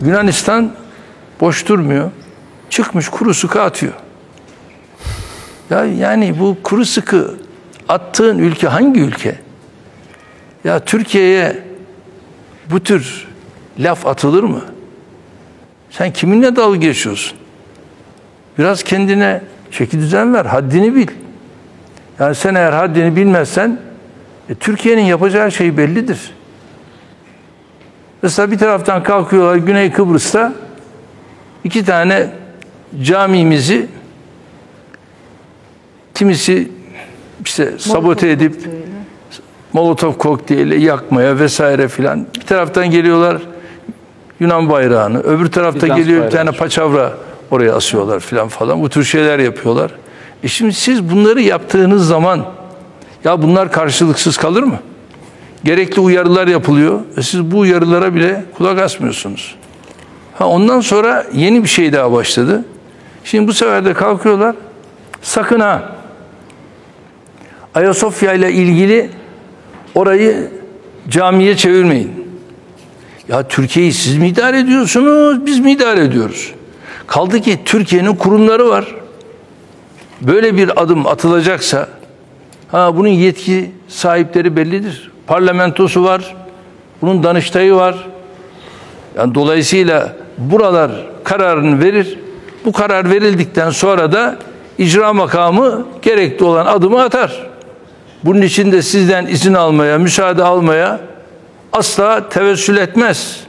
Yunanistan boş durmuyor. Çıkmış kuru sıkı atıyor. Ya yani bu kuru sıkı attığın ülke hangi ülke? Ya Türkiye'ye bu tür laf atılır mı? Sen kiminle dalga geçiyorsun? Biraz kendine çekidüzen ver, haddini bil. Yani sen eğer haddini bilmezsen Türkiye'nin yapacağı şey bellidir. Mesela bir taraftan kalkıyorlar Güney Kıbrıs'ta 2 tane camimizi kimisi işte sabote edip Molotov kokteyli yakmaya vesaire filan. Bir taraftan geliyorlar Yunan bayrağını, öbür tarafta geliyor bir tane paçavra oraya asıyorlar filan falan. Bu tür şeyler yapıyorlar. Şimdi siz bunları yaptığınız zaman ya bunlar karşılıksız kalır mı? Gerekli uyarılar yapılıyor. Siz bu uyarılara bile kulak asmıyorsunuz. Ondan sonra yeni bir şey daha başladı. Şimdi bu sefer de kalkıyorlar. Sakın ha Ayasofya ile ilgili orayı camiye çevirmeyin. Ya Türkiye'yi siz mi idare ediyorsunuz, biz mi idare ediyoruz? Kaldı ki Türkiye'nin kurumları var. Böyle bir adım atılacaksa bunun yetki sahipleri bellidir. Parlamentosu var. Bunun Danıştayı var. Yani dolayısıyla buralar kararını verir. Bu karar verildikten sonra da icra makamı gerekli olan adımı atar. Bunun için de sizden izin almaya, müsaade almaya asla tevessül etmez.